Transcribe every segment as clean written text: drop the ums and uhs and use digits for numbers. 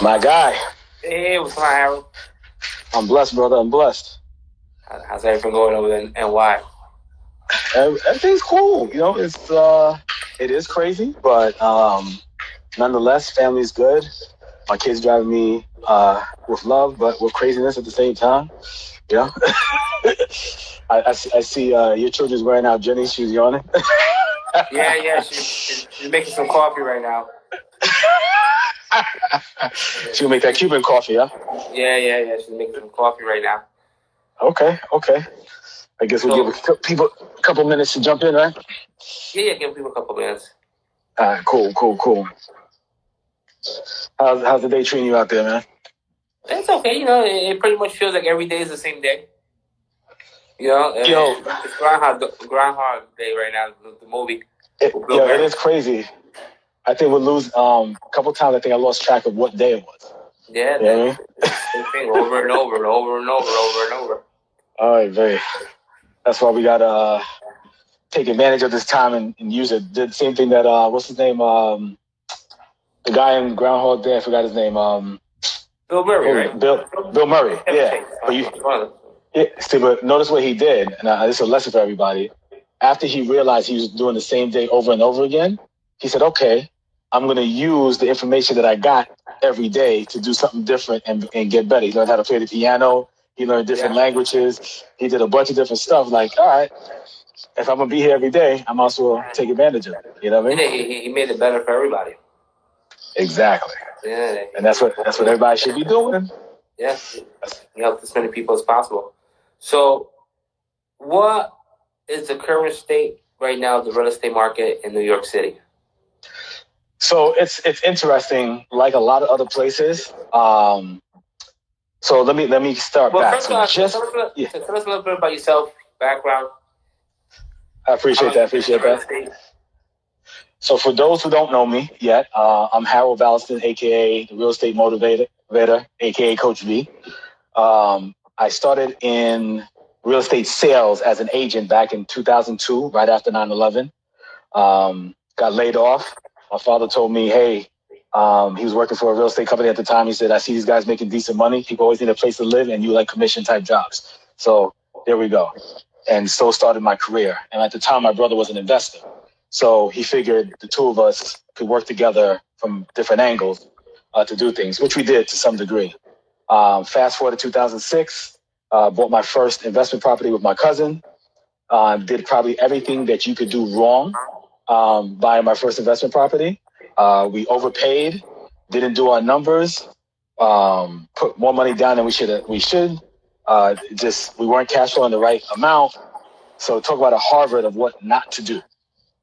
My guy. Hey, what's going on, Harold? I'm blessed, brother. I'm blessed. How's everything going over there, and why? Everything's cool. It is crazy, but nonetheless, family's good. My kids driving me with love, but with craziness at the same time. Yeah. I see your children's wearing out Jenny. She's yawning. Yeah. She's making some coffee right now. She'll make that Cuban coffee, huh? Yeah. She's making some coffee right now. Okay. I guess we'll give people a couple minutes to jump in, right? Yeah. Give people a couple minutes. All right, cool. How's the day treating you out there, man? It's okay. It pretty much feels like every day is the same day. It's Groundhog Day right now. The movie. It is crazy. I think we'll lose a couple times. I think I lost track of what day it was. Yeah, same thing over and over. All right, very. That's why we gotta take advantage of this time and use it. Did the same thing that what's his name? The guy in Groundhog Day. I forgot his name. Bill Murray, right? Bill Murray. Yeah. But notice what he did, and this is a lesson for everybody. After he realized he was doing the same day over and over again, he said, "Okay, I'm going to use the information that I got every day to do something different and get better." He learned how to play the piano. He learned different languages. He did a bunch of different stuff. Like, all right, if I'm going to be here every day, I'm also take advantage of it. You know what I mean? Yeah, he made it better for everybody. Exactly. Yeah. And that's what everybody should be doing. Yeah. He helped as many people as possible. So, what is the current state right now of the real estate market in New York City? So it's interesting, like a lot of other places. So let me start back. First off, tell us a little bit about yourself, background. I appreciate that. So for those who don't know me yet, I'm Harold Valliston, aka the Real Estate Motivator, aka Coach V. I started in real estate sales as an agent back in 2002, right after 9/11. Got laid off. My father told me, hey, he was working for a real estate company at the time. He said, I see these guys making decent money. People always need a place to live, and you like commission type jobs. So there we go. And so started my career. And at the time, my brother was an investor. So he figured the two of us could work together from different angles to do things, which we did to some degree. Fast forward to 2006, bought my first investment property with my cousin. Did probably everything that you could do wrong buying my first investment property. We overpaid, didn't do our numbers, put more money down than we should. We weren't cash flowing the right amount. So talk about a Harvard of what not to do,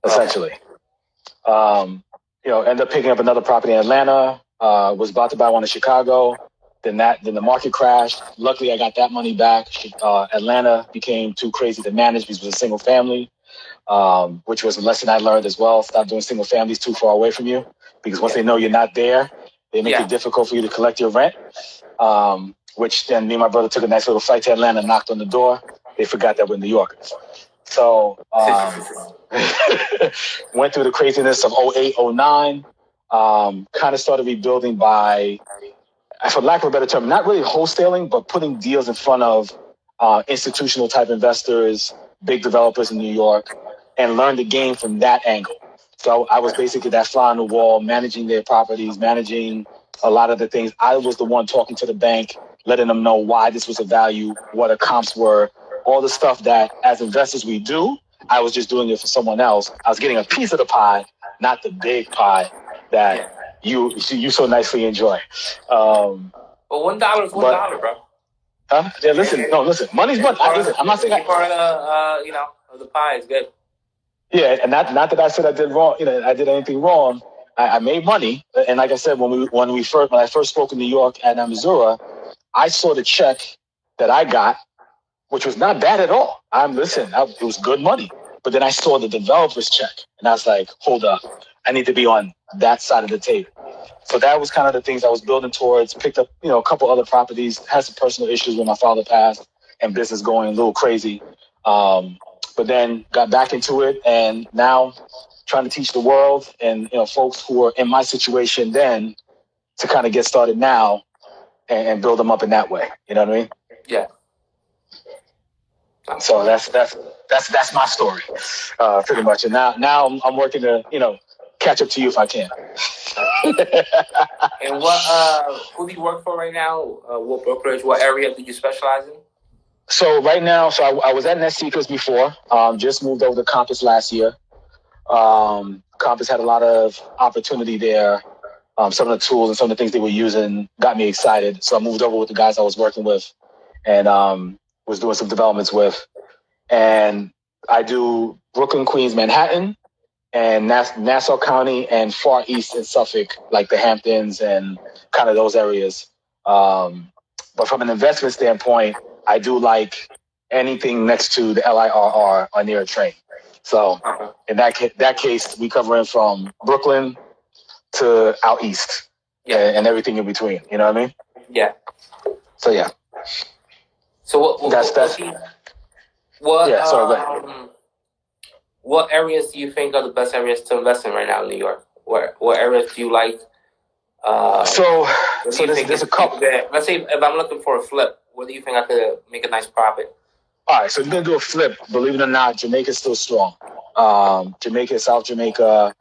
essentially. End up picking up another property in Atlanta. Was about to buy one in Chicago. Then the market crashed. Luckily, I got that money back. Atlanta became too crazy to manage because it was a single family. Which was a lesson I learned as well. Stop doing single families too far away from you, because once they know you're not there, they make it difficult for you to collect your rent. Which then me and my brother took a nice little flight to Atlanta, knocked on the door. They forgot that we're New Yorkers. So went through the craziness of 08, 09. Kind of started rebuilding by, for lack of a better term, not really wholesaling, but putting deals in front of institutional type investors, big developers in New York, and learned the game from that angle. So I was basically that fly on the wall, managing their properties, managing a lot of the things. I was the one talking to the bank, letting them know why this was a value, what the comps were, all the stuff that as investors we do. I was just doing it for someone else. I was getting a piece of the pie, not the big pie that you so nicely enjoy. Well, $1 is $1, bro. Huh? Yeah, listen. Money's money. I'm not saying part of the pie is good. Yeah, and not that I said I did wrong. I did anything wrong. I made money, and like I said, when I first spoke in New York at Missouri, I saw the check that I got, which was not bad at all. It was good money. But then I saw the developer's check, and I was like, hold up, I need to be on that side of the table. So that was kind of the things I was building towards. Picked up, a couple other properties. Had some personal issues when my father passed, and business going a little crazy. But then got back into it, and now trying to teach the world and folks who are in my situation then to kind of get started now and build them up in that way. You know what I mean? Yeah. So that's my story, pretty much. And now I'm working to catch up to you if I can. And who do you work for right now? What brokerage? What area do you specialize in? So right now, I was at Nest Seekers before. Just moved over to Compass last year. Compass had a lot of opportunity there. Some of the tools and some of the things they were using got me excited. So I moved over with the guys I was working with and was doing some developments with. And I do Brooklyn, Queens, Manhattan, and Nassau County and Far East and Suffolk, like the Hamptons and kind of those areas. But from an investment standpoint, I do like anything next to the LIRR or near a train. So in that case, we cover in from Brooklyn to out east, and everything in between. You know what I mean? Yeah. So yeah. So what areas do you think are the best areas to invest in right now in New York? What areas do you like? So there's a couple. Let's say if I'm looking for a flip, where do you think I could make a nice profit? All right, so if you're gonna do a flip, believe it or not, Jamaica's still strong. Jamaica, South Jamaica,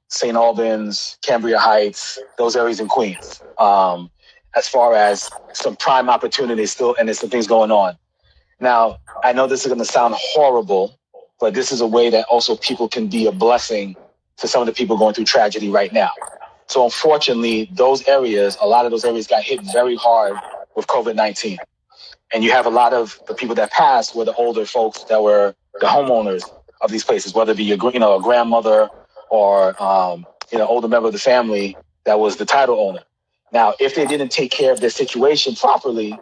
St. Albans, Cambria Heights, those areas in Queens. As far as some prime opportunities still, and there's some things going on. Now, I know this is gonna sound horrible, but this is a way that also people can be a blessing to some of the people going through tragedy right now. So unfortunately, a lot of those areas got hit very hard with COVID-19. And you have a lot of the people that passed were the older folks that were the homeowners of these places, whether it be a grandmother or older member of the family that was the title owner. Now, if they didn't take care of their situation properly,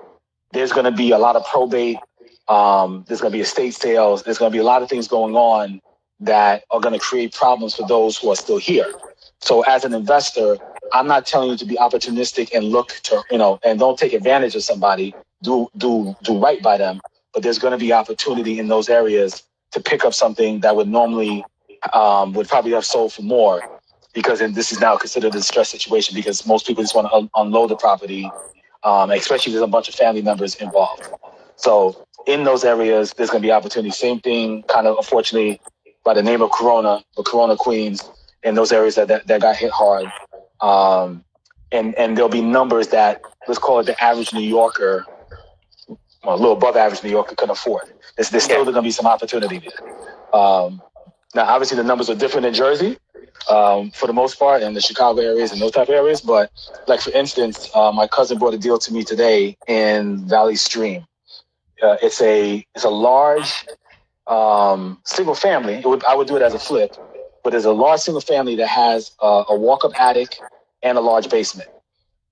there's going to be a lot of probate. There's going to be estate sales. There's going to be a lot of things going on that are going to create problems for those who are still here. So as an investor, I'm not telling you to be opportunistic and look to, and don't take advantage of somebody. Do right by them. But there's going to be opportunity in those areas to pick up something that would normally would probably have sold for more, because this is now considered a stress situation because most people just want to unload the property, especially if there's a bunch of family members involved. So in those areas, there's going to be opportunity. Same thing, kind of unfortunately, by the name of Corona, Queens, in those areas that got hit hard. And there'll be numbers that, let's call it the average New Yorker, a little above average New Yorker, can afford. There's still going to be some opportunity there. Now, obviously, the numbers are different in Jersey, for the most part, and the Chicago areas and those type of areas. But, like, for instance, my cousin brought a deal to me today in Valley Stream. It's a large single family. I would do it as a flip, but there's a large single family that has a walk-up attic and a large basement.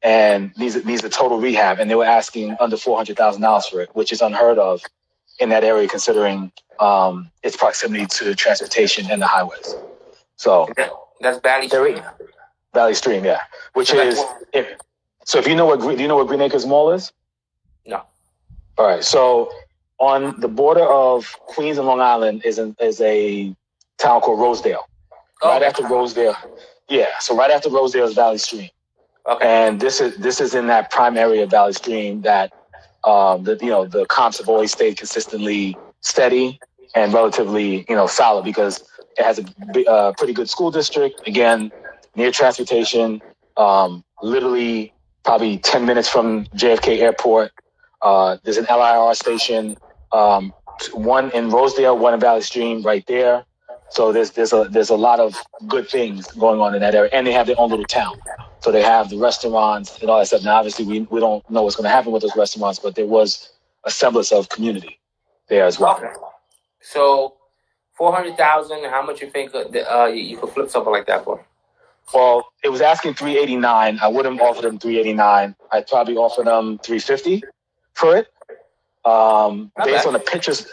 And needs a total rehab, and they were asking under $400,000 for it, which is unheard of in that area, considering its proximity to transportation and the highways. So that's Valley Stream. Valley Stream, yeah. Which is if you know what Green Acres Mall is? No. All right. So on the border of Queens and Long Island is a town called Rosedale. After Rosedale, yeah. So right after Rosedale is Valley Stream. Okay. And this is in that prime area of Valley Stream that the comps have always stayed consistently steady and relatively solid, because it has a pretty good school district, again, near transportation, literally probably 10 minutes from JFK Airport. There's an LIR station, one in Rosedale, one in Valley Stream right there. So there's a lot of good things going on in that area, and they have their own little town. So they have the restaurants and all that stuff. Now, obviously, we don't know what's going to happen with those restaurants, but there was a semblance of community there as well. Okay. So, $400,000. How much you think you could flip something like that for? Well, it was asking $389. I wouldn't offer them $389. I'd probably offer them $350 for it. Based on the pictures,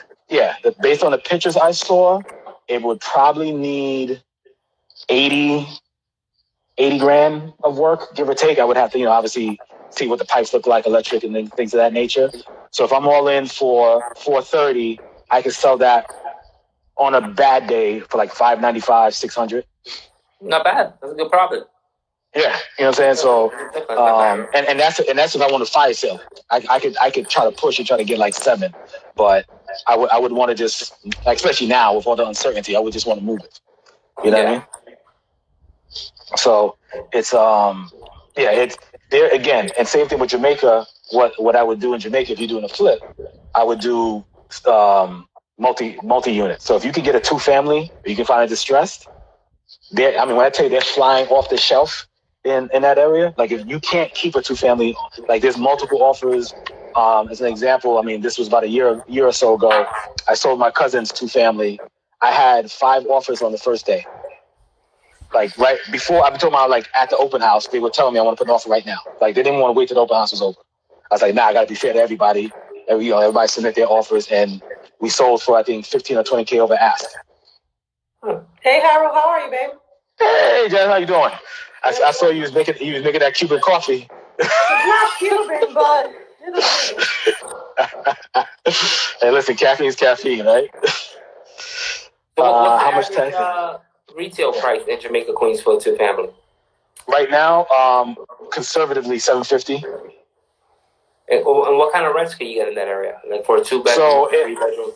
based on the pictures I saw, it would probably need 80 grand of work, give or take. I would have to, obviously see what the pipes look like, electric and things of that nature. So if I'm all in for $430, I can sell that on a bad day for like $595, $600. Not bad. That's a good profit. Yeah, you know what I'm saying. So, and that's if I want to fire sale. I could try to push and try to get like 7, but I would want to just, like, especially now with all the uncertainty, I would just want to move it. You know what I mean? So it's it's there again, and same thing with Jamaica. What I would do in Jamaica if you're doing a flip, I would do multi unit. So if you could get a 2-family, or you can find it distressed. I mean, when I tell you they're flying off the shelf in that area, like if you can't keep a 2-family, like there's multiple offers. As an example, I mean, this was about a year or so ago. I sold my cousin's 2-family. I had 5 offers on the first day. Like right before, I'm talking about like at the open house, they were telling me I want to put an offer right now. Like they didn't want to wait till the open house was over. I was like, nah, I got to be fair to everybody. Everybody submit their offers, and we sold for I think 15 or 20K over ask. Hey Harold, how are you, babe? Hey Jen, how you doing? I saw you was making that Cuban coffee. It's not Cuban, but Hey, listen, caffeine is caffeine, right? So what's how the much average retail price in Jamaica, Queens for a 2-family? Right now, conservatively $750. And what kind of rents can you get in that area? Like for a 2-bedroom, 3-bedroom?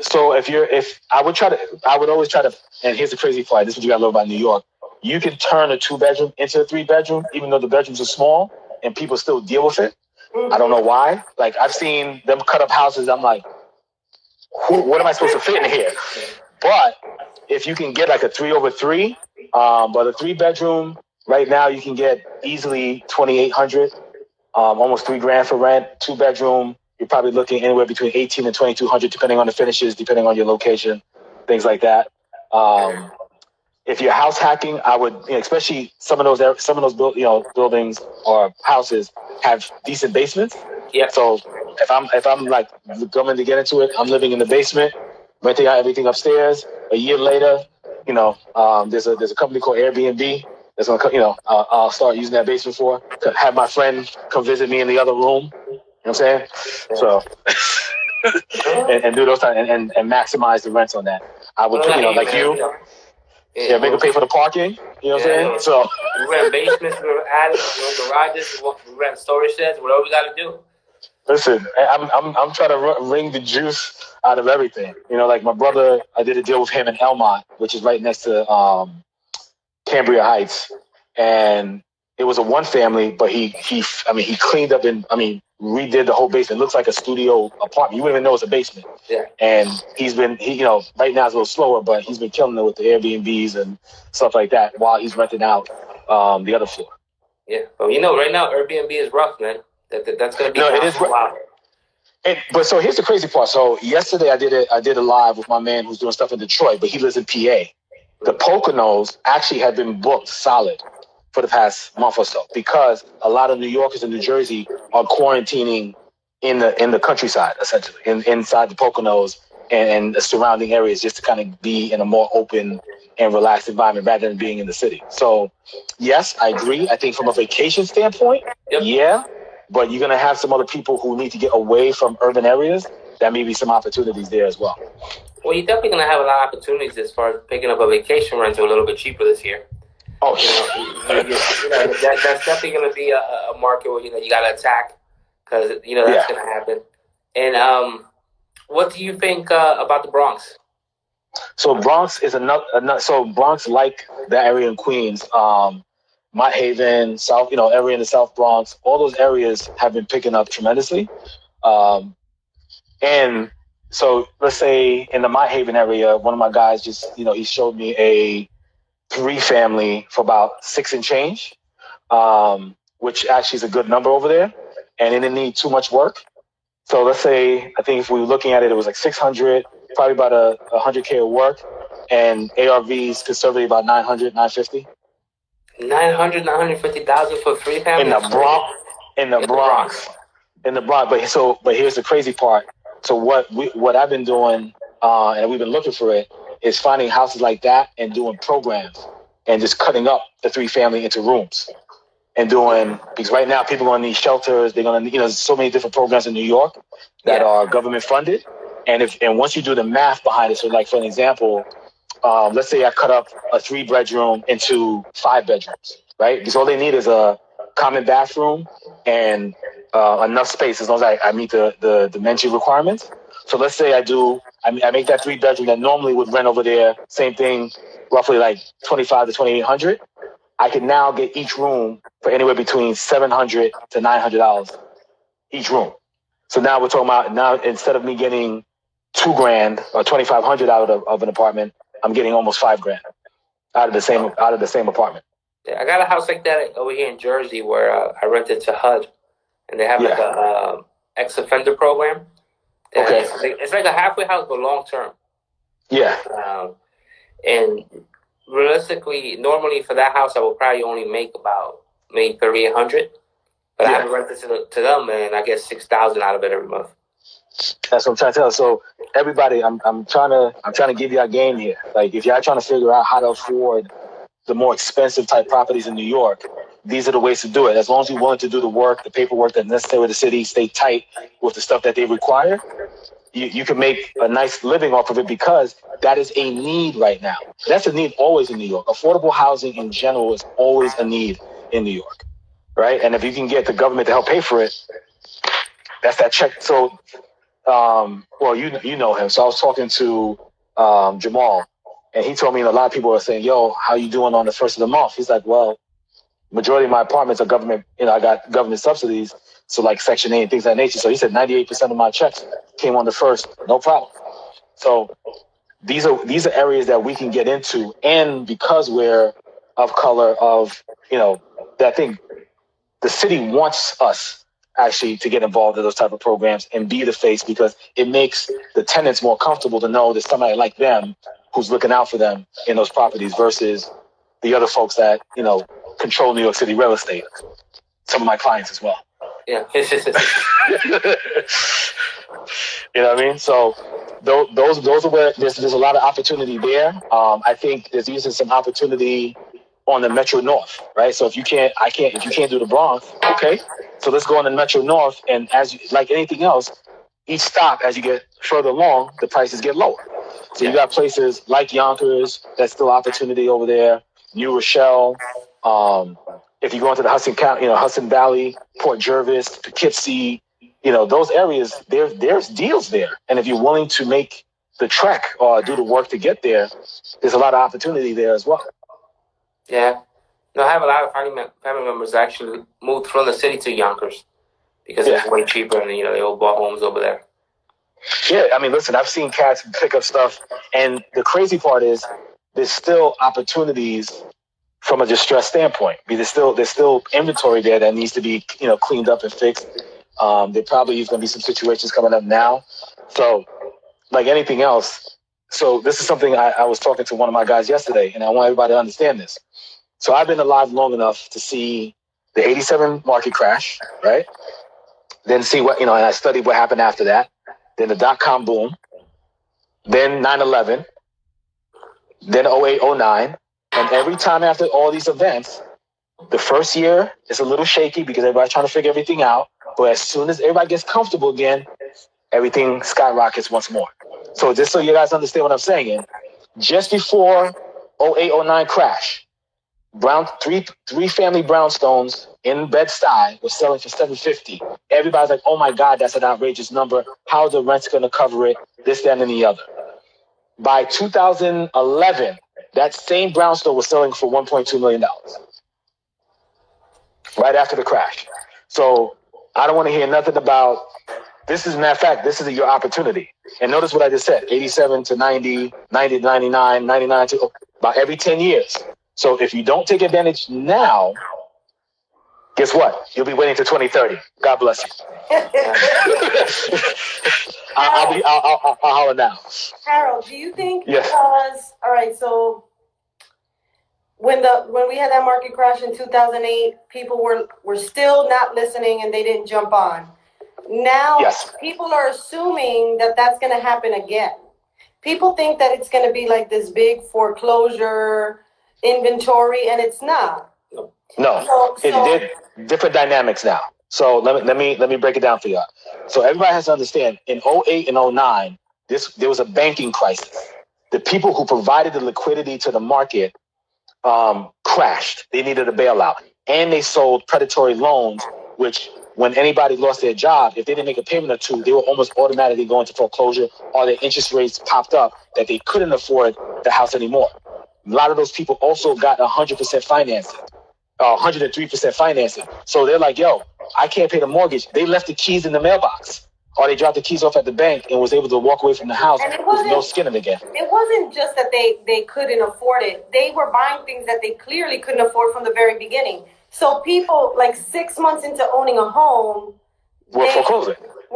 So if I would always try to. And here's the crazy part. This is what you got to learn about New York. You can turn a 2-bedroom into a 3-bedroom, even though the bedrooms are small, and people still deal with it. I don't know why. Like I've seen them cut up houses. I'm like, what am I supposed to fit in here? But if you can get like a 3/3, but a 3-bedroom right now you can get easily 2,800, almost $3,000 for rent. 2-bedroom, you're probably looking anywhere between 18 and 2,200, depending on the finishes, depending on your location, things like that. If you're house hacking, I would, especially some of those buildings or houses have decent basements. Yeah. So if I'm like going to get into it, I'm living in the basement, renting out everything upstairs. A year later, there's a company called Airbnb that's gonna, I'll start using that basement for. Have my friend come visit me in the other room. You know what I'm saying? So and do those and maximize the rents on that. I would, like you. Yeah, make them pay for the parking. You know what I'm saying? So we rent basements, we rent attics, we rent garages, we rent storage sheds, whatever we got to do. Listen, I'm trying to wring the juice out of everything. Like my brother, I did a deal with him in Elmont, which is right next to Cambria Heights, and it was a 1-family, but he cleaned up and redid the whole basement. It looks like a studio apartment. You wouldn't even know it's a basement. Yeah. And right now it's a little slower, but he's been killing it with the Airbnbs and stuff like that while he's renting out the other floor. Yeah. Well, right now Airbnb is rough, man. That's going to be it is wow. But so here's the crazy part. So yesterday I did a live with my man who's doing stuff in Detroit, but he lives in PA. The Poconos actually have been booked solid for the past month or so because a lot of New Yorkers and New Jersey are quarantining in the countryside, essentially, inside the Poconos and the surrounding areas, just to kind of be in a more open and relaxed environment rather than being in the city. So, yes, I agree. I think from a vacation standpoint, yeah, but you're going to have some other people who need to get away from urban areas. There may be some opportunities there as well. Well, you're definitely going to have a lot of opportunities as far as picking up a vacation rental a little bit cheaper this year. Oh, that's definitely going to be a market where you got to attack because that's going to happen. And what do you think about the Bronx? So Bronx is another. So Bronx, like the area in Queens, Mott Haven, South, area in the South Bronx, all those areas have been picking up tremendously. And so let's say in the Mott Haven area, one of my guys just, he showed me a 3-family for about 6 and change, which actually is a good number over there. And it didn't need too much work. So let's say, I think if we were looking at it, it was like 600, probably about a 100K of work, and ARVs conservatively about 900, 950. 900, 950,000 for 3-family? In the Bronx. But here's the crazy part. So what I've been doing, and we've been looking for it, is finding houses like that and doing programs and just cutting up the 3-family into rooms and doing, because right now people are going to need shelters. They're going to need, there's so many different programs in New York that are government funded. And once you do the math behind it, so like for an example, let's say I cut up a 3-bedroom into 5 bedrooms. right? Because all they need is a common bathroom and enough space as long as I meet the dimension requirements. So let's say I make that 3-bedroom that normally would rent over there, same thing, roughly like 25 to 2,800. I can now get each room for anywhere between $700 to $900 each room. So now we're talking about, now instead of me getting $2,000 or $2,500 out of an apartment, I'm getting almost $5,000 out of the same apartment. Yeah, I got a house like that over here in Jersey where I rented to HUD, and they have like a ex-offender program. Okay. It's like a halfway house, but long term. Yeah. And realistically, normally for that house, I would probably only make about maybe $3,800. But I have to rent it to them, and I get $6,000 out of it every month. That's what I'm trying to tell. So everybody, I'm trying to give you a game here. Like if y'all trying to figure out how to afford the more expensive type properties in New York, these are the ways to do it. As long as you're willing to do the work, the paperwork that's necessary with the city, stay tight with the stuff that they require, you can make a nice living off of it because that is a need right now. That's a need always in New York. Affordable housing in general is always a need in New York, right? And if you can get the government to help pay for it, that's that check. So, well, you know him. So I was talking to Jamal, and he told me a lot of people are saying, "Yo, how you doing on the first of the month?" He's like, "Well, majority of my apartments are government. I got government subsidies, so like Section 8 and things of that nature." So he said 98% of my checks came on the first, no problem. So these are areas that we can get into, and because we're of color, that thing, the city wants us actually to get involved in those type of programs and be the face because it makes the tenants more comfortable to know there's somebody like them who's looking out for them in those properties versus the other folks that, control New York City real estate. Some of my clients as well. Yeah. You know what I mean? So those are where there's a lot of opportunity there. I think there's even some opportunity on the Metro North, right? So if you can't do the Bronx, okay. So let's go on the Metro North, and like anything else, each stop as you get further along, the prices get lower. So you got places like Yonkers, that's still opportunity over there. New Rochelle. If you go into the Hudson Valley, Port Jervis, Poughkeepsie, those areas, there's deals there. And if you're willing to make the trek or do the work to get there, there's a lot of opportunity there as well. Yeah. No, I have a lot of family members that actually moved from the city to Yonkers because it's way cheaper and, they all bought homes over there. Yeah, I mean, listen, I've seen cats pick up stuff. And the crazy part is there's still opportunities from a distress standpoint. I mean, there's still inventory there that needs to be, cleaned up and fixed. There probably is going to be some situations coming up now. So like anything else, so this is something I was talking to one of my guys yesterday, and I want everybody to understand this. So I've been alive long enough to see the 87 market crash, right? Then see what, and I studied what happened after that. Then the dot-com boom. Then 9/11. Then 08, 09. And every time after all these events, the first year is a little shaky because everybody's trying to figure everything out. But as soon as everybody gets comfortable again, everything skyrockets once more. So just so you guys understand what I'm saying, just before 08, 09 crash, three family brownstones in Bed-Stuy was selling for $750. Everybody's like, "Oh my God, that's an outrageous number. How are the rents going to cover it? This, that, and the other." By 2011, that same brownstone was selling for $1.2 million. Right after the crash. So I don't want to hear nothing about this. Is a matter of fact, this is your opportunity. And notice what I just said: 87 to 90, 90 to 99, 99 to about every 10 years. So if you don't take advantage now, guess what? You'll be waiting to 2030. God bless you. I'll holler now. Harold, do you think Yes. because all right, so when we had that market crash in 2008, people were still not listening and they didn't jump on. Now people are assuming that that's going to happen again. People think that it's going to be like this big foreclosure inventory, and it's not. No, it's different dynamics now. So let me break it down for you. So everybody has to understand, in 08 and 09, there was a banking crisis. The people who provided the liquidity to the market crashed. They needed a bailout. And they sold predatory loans, which when anybody lost their job, if they didn't make a payment or two, they were almost automatically going to foreclosure, or their interest rates popped up that they couldn't afford the house anymore. A lot of those people also got 100% financing, 103% financing. So they're like, yo, I can't pay the mortgage. They left the keys in the mailbox, or they dropped the keys off at the bank and was able to walk away from the house with no skin in the game. It wasn't just that they couldn't afford it. They were buying things that they clearly couldn't afford from the very beginning. So people, like 6 months into owning a home, were foreclosing.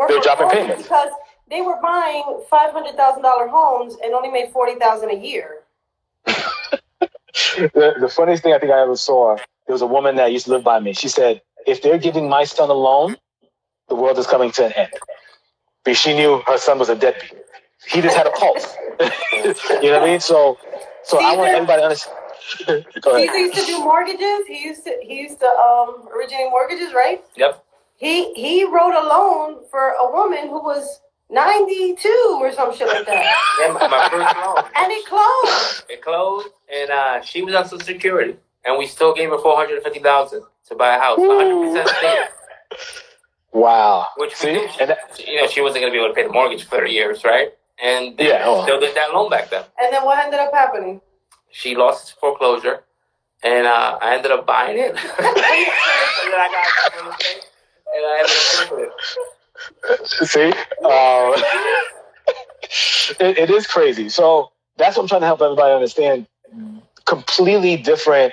They were dropping payments. Because they were buying $500,000 homes and only made $40,000 a year. The funniest thing I think I ever saw, there was a woman that used to live by me. She said, if they're giving my son a loan, the world is coming to an end. Because she knew her son was a deadbeat. He just had a pulse. You know what I mean? So I want everybody to understand. Go ahead. Caesar used to do mortgages. He used to originate mortgages, right? Yep. He wrote a loan for a woman who was 92 or some shit like that. Yeah, my first loan. And it closed. It closed, and she was on Social Security, and we still gave her $450,000 to buy a house, 100% state. Wow. Which we knew, she wasn't going to be able to pay the mortgage for 30 years, right? And they still did that loan back then. And then what ended up happening? She lost foreclosure, and I ended up buying it. And then I got real estate, and I ended up flipping it. See? It is crazy. So that's what I'm trying to help everybody understand. Completely different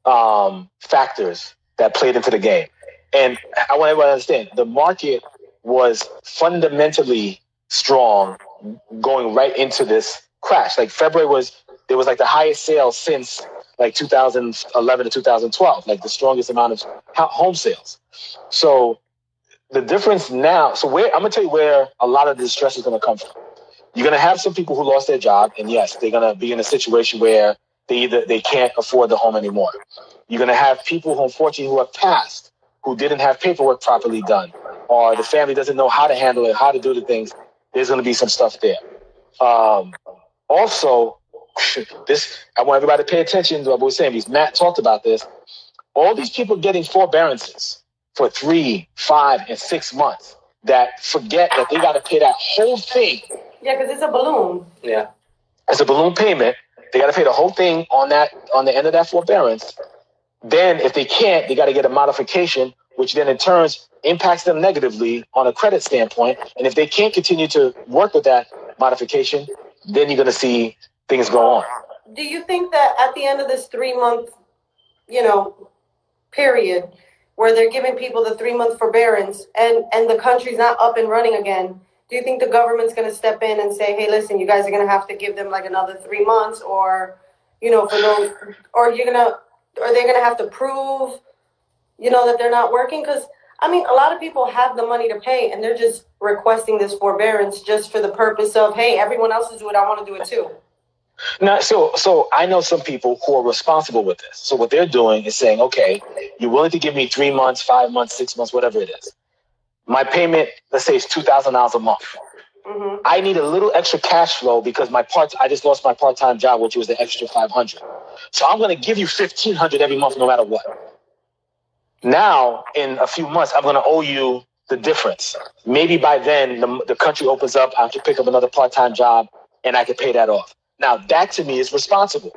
factors that played into the game. And I want everybody to understand, the market was fundamentally strong going right into this crash. Like February there was like the highest sales since like 2011 to 2012, like the strongest amount of home sales. So the difference now, I'm going to tell you where a lot of the stress is going to come from. You're going to have some people who lost their job, and yes, they're going to be in a situation where they can't afford the home anymore. You're going to have people who unfortunately who have passed, who didn't have paperwork properly done, or the family doesn't know how to handle it, how to do the things. There's going to be some stuff there. Also, I want everybody to pay attention to what we're saying, because Matt talked about this. All these people getting forbearances for 3, 5, and 6 months that forget that they got to pay that whole thing. Yeah, because it's a balloon. Yeah. It's a balloon payment. They got to pay the whole thing on the end of that forbearance. Then if they can't, they got to get a modification, which then in turn impacts them negatively on a credit standpoint. And if they can't continue to work with that modification, then you're going to see things go on. Do you think that at the end of this 3-month, period, where they're giving people the 3-month forbearance and the country's not up and running again, do you think the government's going to step in and say, hey, listen, you guys are going to have to give them like another 3 months, or, for those, or they're going to have to prove, that they're not working? Because, a lot of people have the money to pay, and they're just requesting this forbearance just for the purpose of, hey, everyone else is doing it, I want to do it too. Now, so I know some people who are responsible with this. So what they're doing is saying, okay, you're willing to give me 3 months, 5 months, 6 months, whatever it is. My payment, let's say, is $2,000 a month. Mm-hmm. I need a little extra cash flow because I just lost my part-time job, which was the extra $500. So I'm going to give you $1,500 every month, no matter what. Now, in a few months, I'm going to owe you the difference. Maybe by then, the country opens up, I can pick up another part-time job, and I can pay that off. Now, that to me is responsible.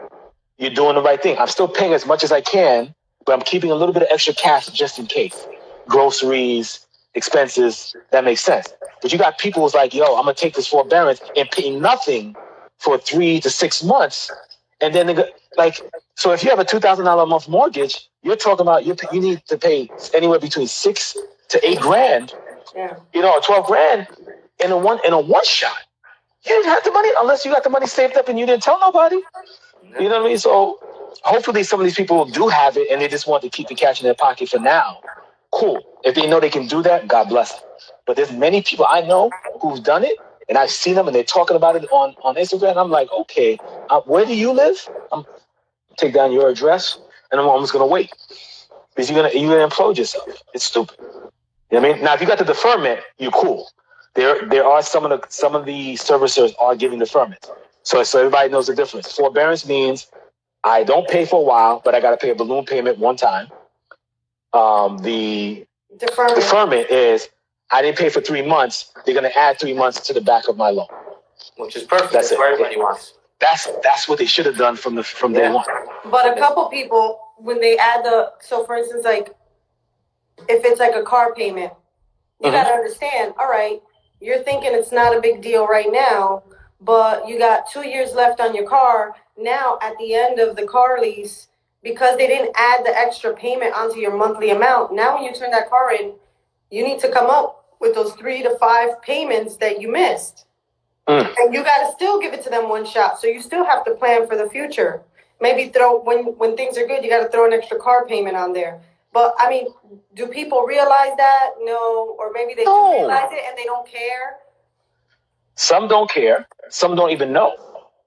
You're doing the right thing. I'm still paying as much as I can, but I'm keeping a little bit of extra cash just in case. Groceries, expenses, that makes sense. But you got people who's like, yo, I'm going to take this forbearance and pay nothing for 3 to 6 months. And then, so if you have a $2,000 a month mortgage, you're talking about you need to pay anywhere between $6,000 to $8,000, or $12,000 in a one shot. You didn't have the money unless you got the money saved up and you didn't tell nobody. You know what I mean? So hopefully some of these people do have it and they just want to keep the cash in their pocket for now. Cool. If they know they can do that, God bless them. But there's many people I know who've done it, and I've seen them and they're talking about it on Instagram. I'm like, okay, where do you live? I'm take down your address and I'm just going to wait. Because you're gonna implode yourself. It's stupid. You know what I mean? Now, if you got the deferment, you're cool. There are some of the servicers are giving deferment. So everybody knows the difference. Forbearance means I don't pay for a while, but I got to pay a balloon payment one time. The deferment is I didn't pay for 3 months. They're going to add 3 months to the back of my loan, which is perfect. That's what everybody wants. That's what they should have done from day one. But a couple people, when they add so for instance, like if it's like a car payment, you got to understand. All right, you're thinking it's not a big deal right now, but you got 2 years left on your car. Now, at the end of the car lease, because they didn't add the extra payment onto your monthly amount, now when you turn that car in, you need to come up with those 3 to 5 payments that you missed. And you got to still give it to them one shot. So you still have to plan for the future. Maybe when things are good, you got to throw an extra car payment on there. But, I mean, do people realize that? No. Or maybe they do realize it and they don't care? Some don't care. Some don't even know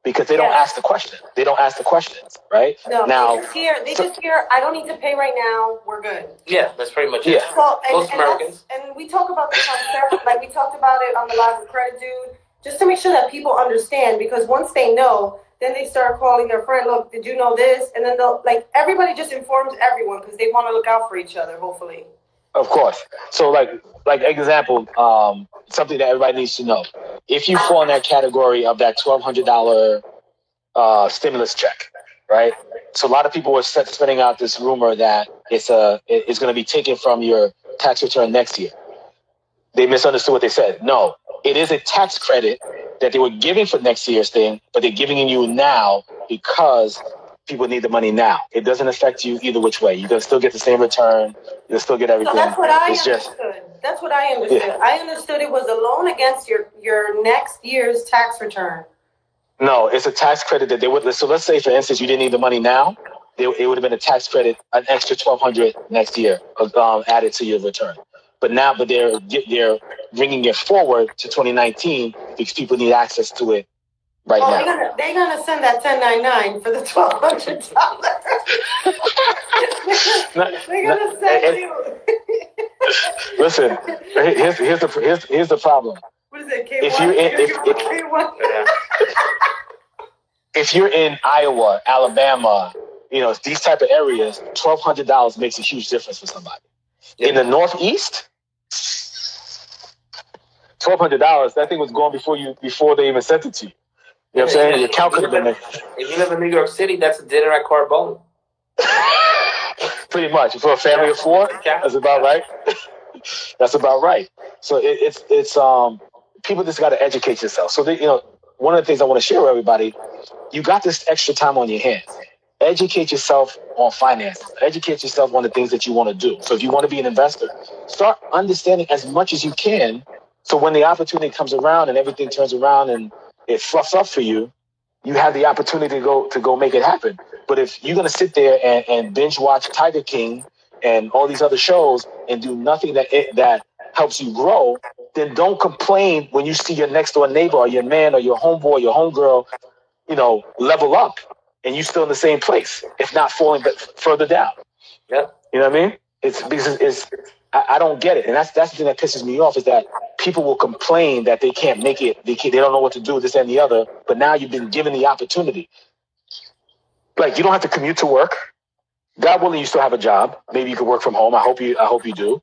because they don't ask the question. They don't ask the questions, right? No, now, they just hear, I don't need to pay right now. We're good. Yeah, that's pretty much it. So, most Americans. And we talk about this on several, like we talked about it on the Live with Credit Dude, just to make sure that people understand, because once they know, then they start calling their friend, look, did you know this? And then they'll, like, everybody just informs everyone because they want to look out for each other, hopefully. Of course. So, like example, something that everybody needs to know. If you fall in that category of that $1,200 stimulus check, right? So a lot of people were spinning out this rumor that it's going to be taken from your tax return next year. They misunderstood what they said. No, it is a tax credit that they were giving for next year's thing, but they're giving you now because people need the money now. It doesn't affect you either which way. You're going to still get the same return. You'll still get everything. So that's what I understood. That's what I understood. Yeah. I understood it was a loan against your next year's tax return. No, it's a tax credit that they would. So let's say, for instance, you didn't need the money now. It would have been a tax credit, an extra $1,200 next year added to your return. But they're bringing it forward to 2019 because people need access to it right now. They're gonna send that 1099 for the $1,200. They're gonna send you. Listen, here's the problem. What is it? K1? If you're in Iowa, Alabama, these type of areas, $1,200 makes a huge difference for somebody. Yeah. In the Northeast, $1,200, that thing was gone before they even sent it to you. You know what I'm saying? Your account could have been there. If you live in New York City, that's a dinner at Carbone. Pretty much. For a family of 4, that's about right. That's about right. So it's people just got to educate yourself. So one of the things I want to share with everybody, you got this extra time on your hands. Educate yourself on finance. Educate yourself on the things that you want to do. So if you want to be an investor, start understanding as much as you can. So when the opportunity comes around and everything turns around and it fluffs up for you, you have the opportunity to go make it happen. But if you're going to sit there and binge watch Tiger King and all these other shows and do nothing that helps you grow, then don't complain when you see your next door neighbor or your man or your homeboy or your homegirl, level up and you still in the same place, if not falling further down. Yeah. You know what I mean? It's because I don't get it. And that's the thing that pisses me off is that people will complain that they can't make it. They don't know what to do, this and the other. But now you've been given the opportunity. Like, you don't have to commute to work. God willing, you still have a job. Maybe you could work from home. I hope you do.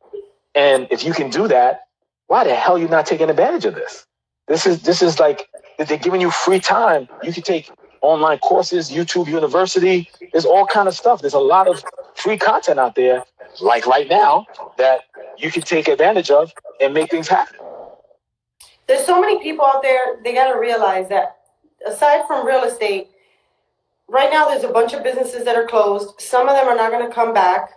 And if you can do that, why the hell are you not taking advantage of this? This is like, they're giving you free time. You can take online courses, YouTube University. There's all kind of stuff. There's a lot of free content out there, like right now, that you can take advantage of and make things happen. There's so many people out there, they got to realize that aside from real estate, right now there's a bunch of businesses that are closed. Some of them are not going to come back.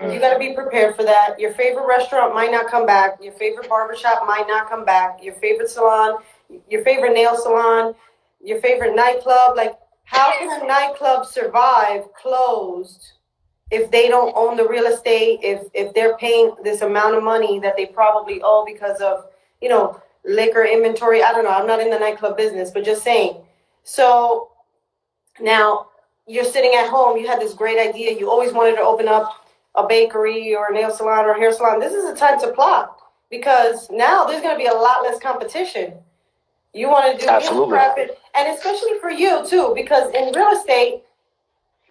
You got to be prepared for that. Your favorite restaurant might not come back. Your favorite barbershop might not come back. Your favorite salon, your favorite nail salon, your favorite nightclub. Like, how can a nightclub survive closed if they don't own the real estate, if they're paying this amount of money that they probably owe because of, liquor inventory? I don't know. I'm not in the nightclub business, but just saying. So now you're sitting at home. You had this great idea. You always wanted to open up a bakery or a nail salon or a hair salon. This is the time to plot because now there's going to be a lot less competition. You want to do meal prep, and especially for you too, because in real estate,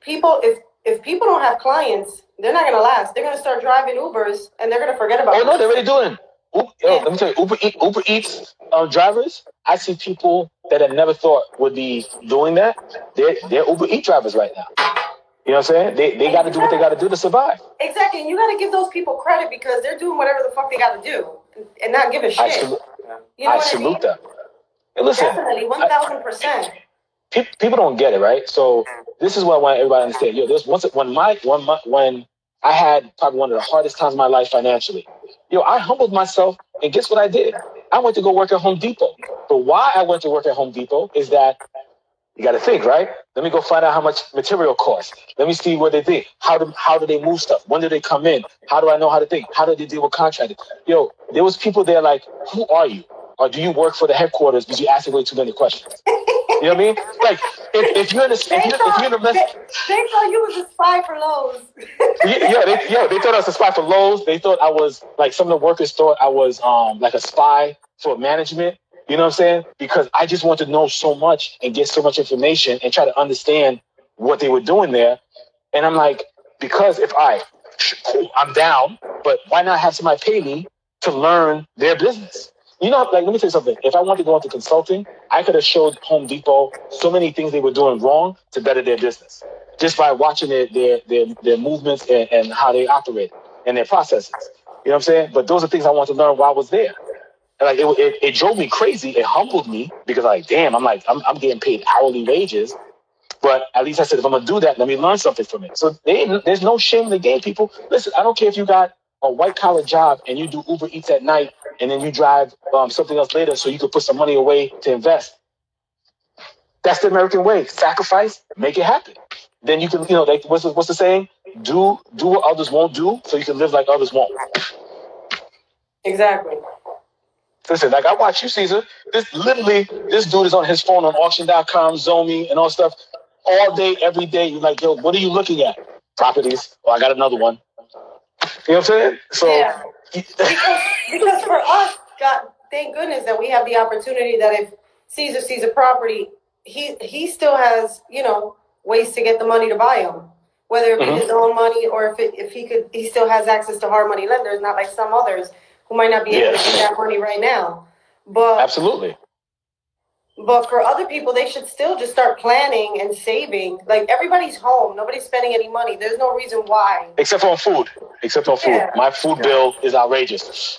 if people don't have clients, they're not gonna last. They're gonna start driving Ubers and they're gonna forget about it. Oh no, they're already doing. Let me tell you, Uber Eats drivers. I see people that I never thought would be doing that. They're Uber Eats drivers right now. You know what I'm saying? They got to do what they got to do to survive. Exactly, and you got to give those people credit because they're doing whatever the fuck they got to do and not give a shit. I salute them. And listen, definitely 1,000%. People don't get it, right? So this is what I want everybody to understand. Yo, this when I had probably one of the hardest times of my life financially. Yo, I humbled myself, and guess what I did? I went to go work at Home Depot. But why I went to work at Home Depot is that you got to think, right? Let me go find out how much material costs. Let me see what they think. How do they move stuff? When do they come in? How do I know how to think? How do they deal with contractors? Yo, there was people there like, who are you? Or do you work for the headquarters because you ask way too many questions? You know what I mean? Like, if you're in the they thought you was a spy for Lowe's. They thought I was a spy for Lowe's. They thought I was like some of the workers thought I was like a spy for management. You know what I'm saying? Because I just want to know so much and get so much information and try to understand what they were doing there. And I'm like, because if I'm down, but why not have somebody pay me to learn their business? You know, like, let me tell you something. If I wanted to go into consulting, I could have showed Home Depot so many things they were doing wrong to better their business just by watching their movements and how they operate and their processes. You know what I'm saying? But those are things I want to learn while I was there. Like it drove me crazy. It humbled me because I'm getting paid hourly wages. But at least I said, if I'm going to do that, let me learn something from it. So there's no shame in the game, people. Listen, I don't care if you got a white-collar job and you do Uber Eats at night and then you drive something else later so you can put some money away to invest. That's the American way. Sacrifice, make it happen. Then you can, like, what's the saying? Do what others won't do so you can live like others won't. Exactly. Listen, like I watch you, Ceasar. This dude is on his phone on auction.com, Zomi, and all stuff all day, every day. You're like, yo, what are you looking at? Properties. Oh, I got another one. You know what I'm saying? So, yeah. because for us, God, thank goodness that we have the opportunity that if Ceasar sees a property, he still has, ways to get the money to buy them. Whether it be his own money or if he still has access to hard money lenders, not like some others who might not be able to get that money right now. But absolutely. But for other people, they should still just start planning and saving. Like, everybody's home. Nobody's spending any money. There's no reason why. Except on food. Yeah. My food bill is outrageous.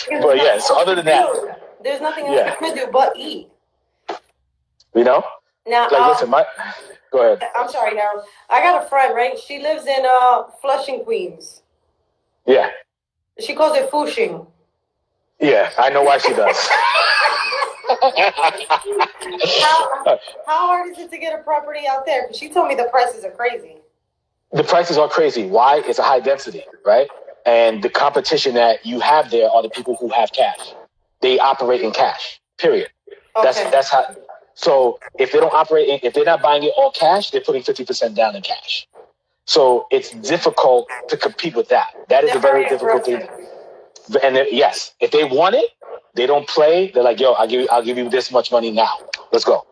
But yeah, so other than that, there's nothing else you can do but eat. You know? Now, listen, go ahead. I'm sorry, now. I got a friend, right? She lives in Flushing, Queens. Yeah. She calls it Fushing. Yeah, I know why she does. How hard is it to get a property out there? Because she told me the prices are crazy. The prices are crazy. Why? It's a high density, right? And the competition that you have there are the people who have cash. They operate in cash, period. Okay. That's how. So if they don't operate, if they're not buying it all cash, they're putting 50% down in cash. So it's difficult to compete with that. That is a very difficult thing. And yes, if they want it, they don't play. They're like, yo, I'll give you this much money now. Let's go.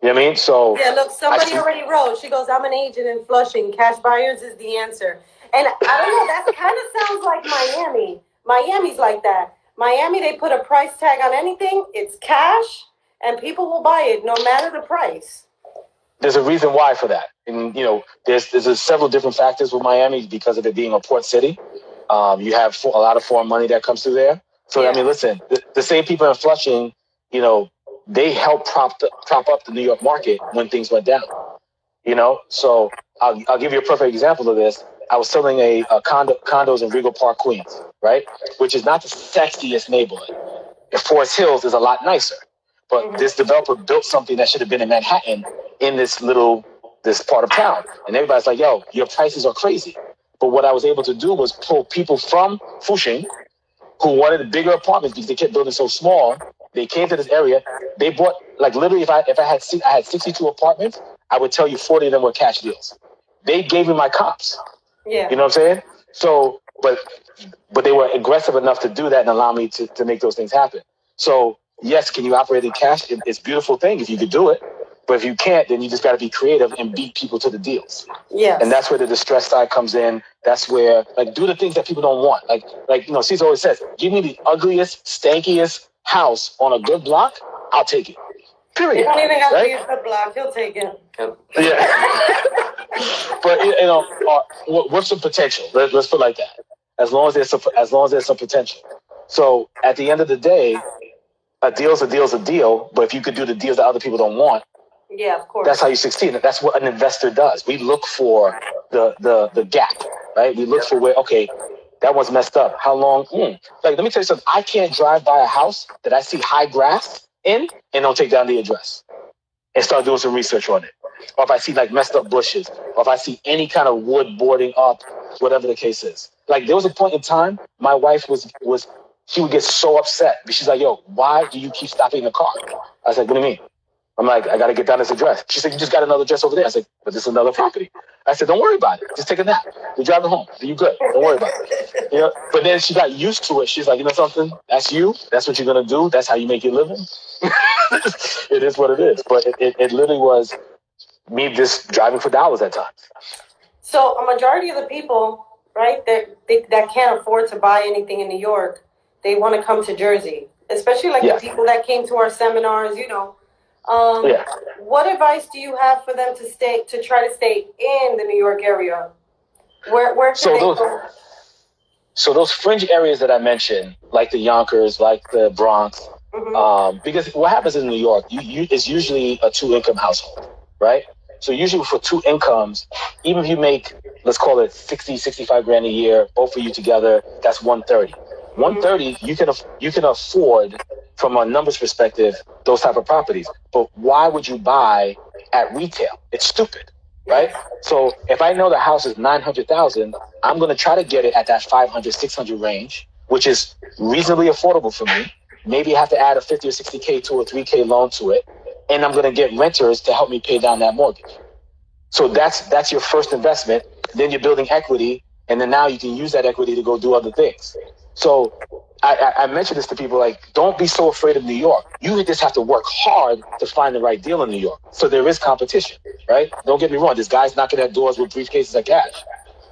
You know what I mean? So yeah, look, somebody already wrote. She goes, I'm an agent in Flushing. Cash buyers is the answer. And I don't know, that kind of sounds like Miami. Miami's like that. Miami, they put a price tag on anything. It's cash, and people will buy it no matter the price. There's a reason why for that. And, there's several different factors with Miami because of it being a port city. You have a lot of foreign money that comes through there. So, I mean, listen, the same people in Flushing, they help prop up the New York market when things went down. So I'll give you a perfect example of this. I was selling a condos in Regal Park, Queens, right? Which is not the sexiest neighborhood. Forest Hills is a lot nicer. But this developer built something that should have been in Manhattan in this part of town. And everybody's like, yo, your prices are crazy. But what I was able to do was pull people from Fushing who wanted bigger apartments because they kept building so small. They came to this area. They bought, like, literally, if I had 62 apartments, I would tell you 40 of them were cash deals. They gave me my comps. Yeah. You know what I'm saying? So, but they were aggressive enough to do that and allow me to make those things happen. So, yes, can you operate in cash? It's a beautiful thing if you could do it. But if you can't, then you just got to be creative and beat people to the deals. Yes. And that's where the distress side comes in. That's where, like, do the things that people don't want. Like Ceasar always says, give me the ugliest, stankiest house on a good block, I'll take it. Period. You don't even have to be a good block. He'll take it. Yeah. But what's the potential? Let's put it like that. As long as there's some potential. So at the end of the day, a deal's a deal. But if you could do the deals that other people don't want, yeah, of course, that's how you succeed. That's what an investor does. We look for the gap, right? We look for where, okay, that one's messed up. How long? Like, let me tell you something. I can't drive by a house that I see high grass in and don't take down the address and start doing some research on it. Or if I see like messed up bushes, or if I see any kind of wood boarding up, whatever the case is. Like, there was a point in time, my wife she would get so upset. She's like, yo, why do you keep stopping the car? I was like, what do you mean? I'm like, I got to get down this address. She said, you just got another address over there. I said, but this is another property. I said, don't worry about it. Just take a nap. You're driving home. You good. Don't worry about it. You know? But then she got used to it. She's like, you know something? That's you. That's what you're going to do. That's how you make your living. It is what it is. But it literally was me just driving for dollars at times. So a majority of the people, right, that can't afford to buy anything in New York, they want to come to Jersey, especially like the people that came to our seminars, you know. What advice do you have for them to try to stay in the New York area? Where can they go? So those fringe areas that I mentioned, like the Yonkers, like the Bronx, because what happens in New York, it's usually a 2-income household, right? So usually for 2 incomes, even if you make, let's call it 60, 65 grand a year, both of you together, that's 130. 130, you can afford, from a numbers perspective, those type of properties. But why would you buy at retail? It's stupid, right? So if I know the house is 900,000, I'm going to try to get it at that 500, 600 range, which is reasonably affordable for me. Maybe I have to add a 50 or 60K to a 3K loan to it. And I'm going to get renters to help me pay down that mortgage. So that's your first investment. Then you're building equity. And then now you can use that equity to go do other things. So I mention this to people, like, don't be so afraid of New York. You just have to work hard to find the right deal in New York. So there is competition, right? Don't get me wrong. There's guys knocking at doors with briefcases of cash.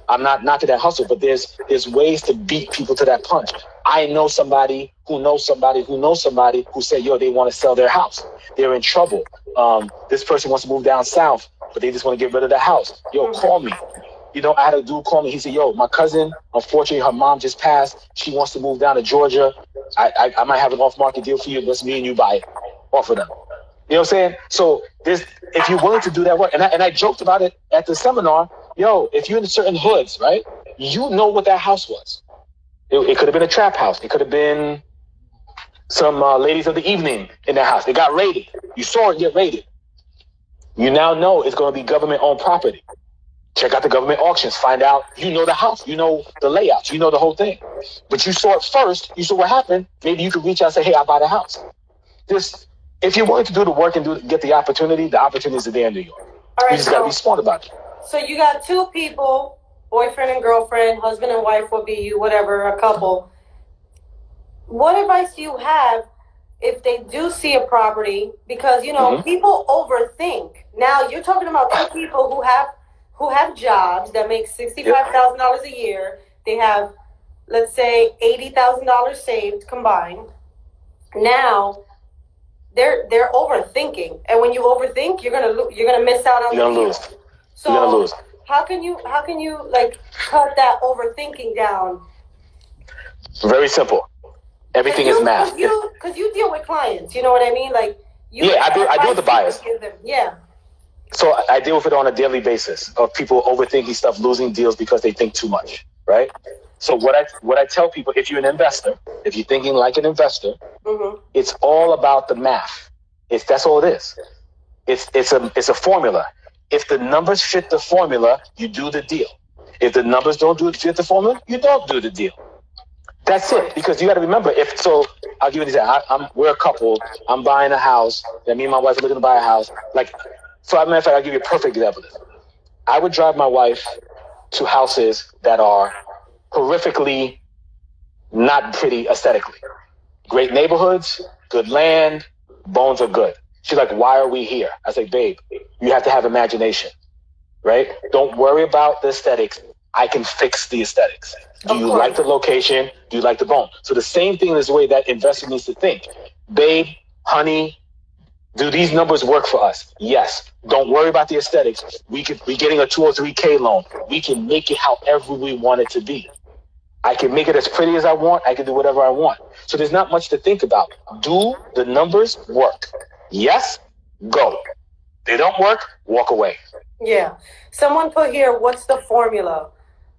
I'm not knocking that hustle, but there's ways to beat people to that punch. I know somebody who knows somebody who knows somebody who said, yo, they want to sell their house. They're in trouble. This person wants to move down south, but they just want to get rid of the house. Yo, call me. You know, I had a dude call me. He said, yo, my cousin, unfortunately, her mom just passed. She wants to move down to Georgia. I might have an off-market deal for you. Let's me and you buy it. Offer them. You know what I'm saying? So if you're willing to do that work, and I joked about it at the seminar, yo, if you're in certain hoods, right, you know what that house was. It could have been a trap house. It could have been some ladies of the evening in that house. It got raided. You saw it get raided. You now know it's going to be government-owned property. Check out the government auctions. Find out, you know the house. You know the layouts. You know the whole thing. But you saw it first. You saw what happened. Maybe you could reach out and say, hey, I'll buy the house. Just, if you're willing to do the work and get the opportunities are there in New York. All right, you just got to be smart about it. So you got 2 people, boyfriend and girlfriend, husband and wife will be you, whatever, a couple. What advice do you have if they do see a property? Because, you know, people overthink. Now, you're talking about 2 people who have jobs that make $65,000 a year. They have, let's say, $80,000 saved combined. Now, they're overthinking, and when you overthink, you're gonna miss out on. You're gonna lose. So you're gonna lose. How can you like cut that overthinking down? Very simple. Everything is math. Because you deal with clients, you know what I mean? Like I do with the buyers. Yeah. So I deal with it on a daily basis of people overthinking stuff, losing deals because they think too much, right? So what I tell people, if you're an investor, if you're thinking like an investor, it's all about the math. That's all it is. It's a formula. If the numbers fit the formula, you do the deal. If the numbers don't fit the formula, you don't do the deal. That's it. Because you got to remember, I'll give you an example. We're a couple. I'm buying a house. And me and my wife are looking to buy a house. So as a matter of fact, I'll give you a perfect example of this. I would drive my wife to houses that are horrifically not pretty aesthetically. Great neighborhoods, good land, bones are good. She's like, why are we here? I say, babe, you have to have imagination, right? Don't worry about the aesthetics. I can fix the aesthetics. Do you like the location? Do you like the bone? So the same thing is the way that investor needs to think. Babe, honey, do these numbers work for us? Yes. Don't worry about the aesthetics. We could be getting a 203K loan. We can make it however we want it to be. I can make it as pretty as I want. I can do whatever I want. So there's not much to think about. Do the numbers work? Yes, go. They don't work, walk away. Yeah. Someone put here, what's the formula?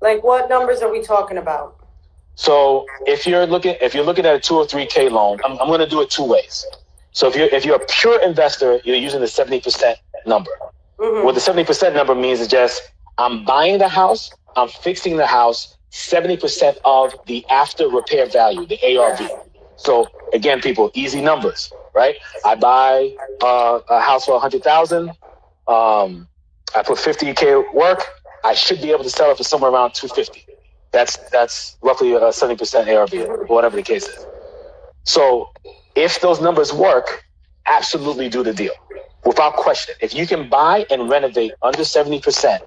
Like, what numbers are we talking about? So if you're looking at a 203K loan, I'm going to do it two ways. So if you're a pure investor, you're using the 70% number. Mm-hmm. What the 70% number means is just, I'm buying the house, I'm fixing the house, 70% of the after repair value, the ARV. So again, people, easy numbers, right? I buy a house for $100,000. I put $50K work. I should be able to sell it for somewhere around $250. That's roughly a 70% ARV, or whatever the case is. So if those numbers work, absolutely do the deal without question. If you can buy and renovate under 70%,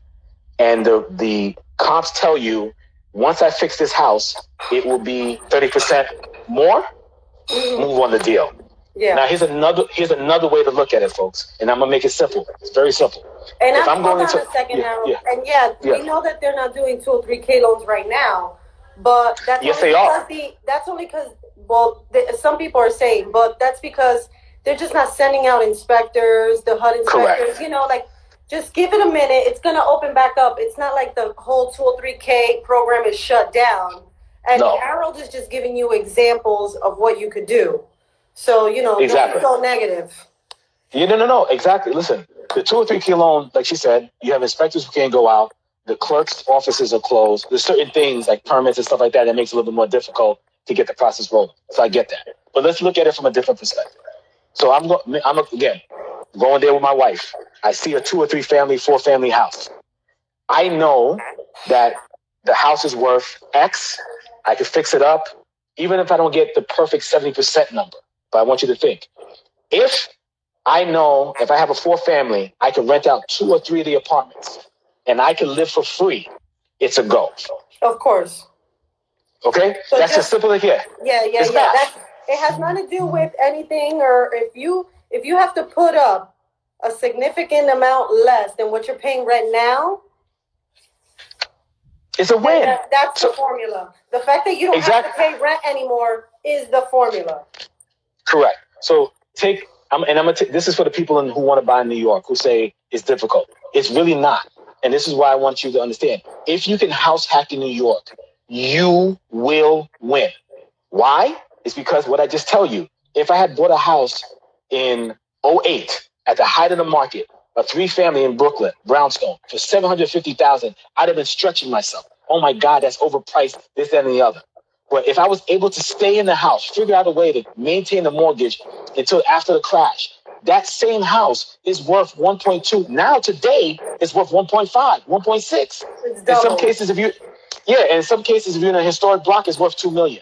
and the comps tell you, once I fix this house, it will be 30% more, move on the deal. Yeah. Now here's another way to look at it, folks, and I'm gonna make it simple. It's very simple. And hold on a second now. And we know that they're not doing 203K loans right now, but that's only because some people are saying, but that's because they're just not sending out inspectors, the HUD inspectors. Correct. Just give it a minute. It's going to open back up. It's not like the whole 203K program is shut down. And Harold is just giving you examples of what you could do. So, exactly. Don't go negative. No. Exactly. Listen, the 203K loan, like she said, you have inspectors who can't go out. The clerk's offices are closed. There's certain things like permits and stuff like that makes it a little bit more difficult to get the process rolling. So I get that. But let's look at it from a different perspective. So I'm again going there with my wife. I see a 2 or 3 family, 4 family house. I know that the house is worth X. I can fix it up, even if I don't get the perfect 70% number. But I want you to think, if I have a 4 family, I can rent out 2 or 3 of the apartments and I can live for free, it's a go. Of course. Okay? So that's as simple as that. Yeah. It has nothing to do with anything, or if you have to put up a significant amount less than what you're paying rent now, it's a win. That's the formula. The fact that you don't have to pay rent anymore is the formula. Correct. So this is for the people who want to buy in New York, who say it's difficult. It's really not. And this is why I want you to understand. If you can house hack in New York, you will win. Why? It's because what I just tell you. If I had bought a house in 2008 at the height of the market, a 3-family in Brooklyn, brownstone, for $750,000, I'd have been stretching myself. Oh my God, that's overpriced, this, that, and the other. But if I was able to stay in the house, figure out a way to maintain the mortgage until after the crash, that same house is worth 1.2. Now today it's worth 1.5, 1.6. In some cases, if you're in a historic block, it's worth $2 million.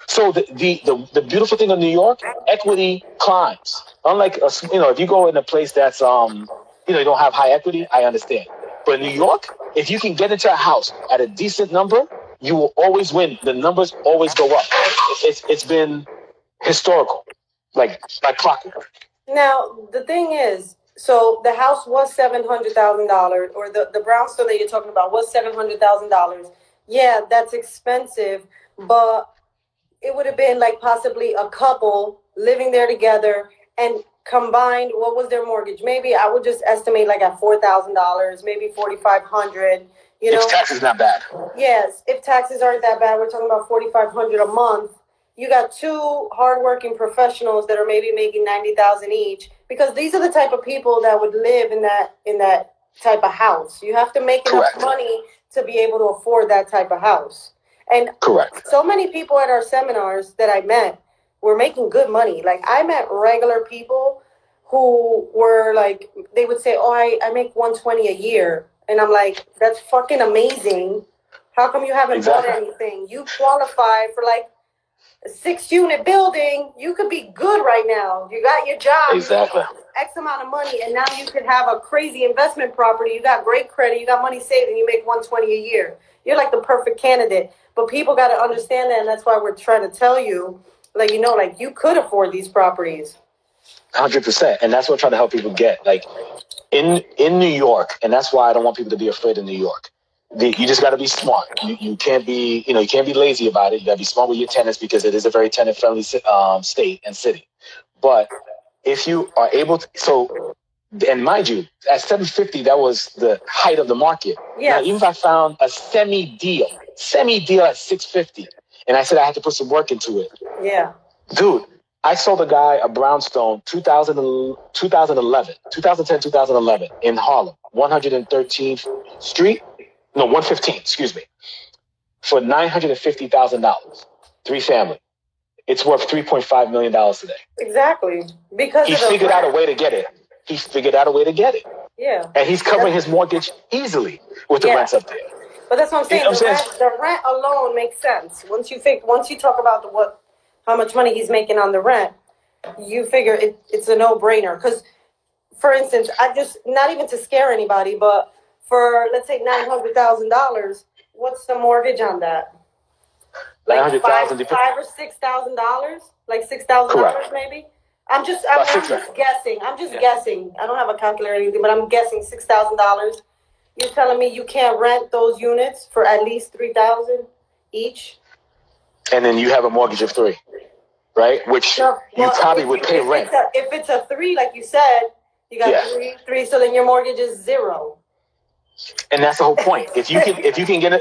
So the beautiful thing of New York, equity climbs. Unlike if you go in a place that's you don't have high equity, I understand. But in New York, if you can get into a house at a decent number, you will always win. The numbers always go up. It's been historical, like clockwork. Now the thing is, so the house was $700,000, or the brownstone that you're talking about was $700,000. Yeah, that's expensive, but it would have been like possibly a couple living there together and combined. What was their mortgage? Maybe I would just estimate like at $4,000, maybe $4,500. If taxes not bad. Yes, if taxes aren't that bad, we're talking about $4,500 a month. You got 2 hardworking professionals that are maybe making $90,000 each, because these are the type of people that would live in that type of house. You have to make enough money to be able to afford that type of house. And so many people at our seminars that I met were making good money. Like, I met regular people who were like, they would say, oh, I make $120 a year. And I'm like, that's fucking amazing. How come you haven't bought anything? You qualify for like 6-unit building, you could be good right now. You got your job. Exactly. You X amount of money, and now you could have a crazy investment property. You got great credit. You got money saved, and you make $120 a year. You're like the perfect candidate. But people got to understand that, and that's why we're trying to tell you, like, you know, like you could afford these properties. 100%, and that's what I'm trying to help people get. Like in New York, and that's why I don't want people to be afraid of New York. You just got to be smart. You can't be, you can't be lazy about it. You got to be smart with your tenants because it is a very tenant friendly state and city. But if you are able to, and mind you, at 750, that was the height of the market. Yes. Now, even if I found a semi deal at 650, and I said I had to put some work into it. Yeah. Dude, I sold a guy a brownstone 2011 in Harlem, 113th Street. No, 115, excuse me, for $950,000, 3-family. It's worth $3.5 million today. Exactly. Because he figured out a way to get it. Yeah. And he's covering his mortgage easily with the rents up there. But that's what I'm saying. The rent alone makes sense. Once you talk about how much money he's making on the rent, you figure it's a no-brainer. Because, for instance, not even to scare anybody, but for, let's say, $900,000, what's the mortgage on that? Like $5,000 or $6,000? Like $6,000 maybe? I'm just guessing. I'm just guessing. I don't have a calculator or anything, but I'm guessing $6,000. You're telling me you can't rent those units for at least $3,000 each? And then you have a mortgage of $3,000, right? Which you probably would pay rent. If it's a $3,000, like you said, you got three, so then your mortgage is $0. And that's the whole point. If you can get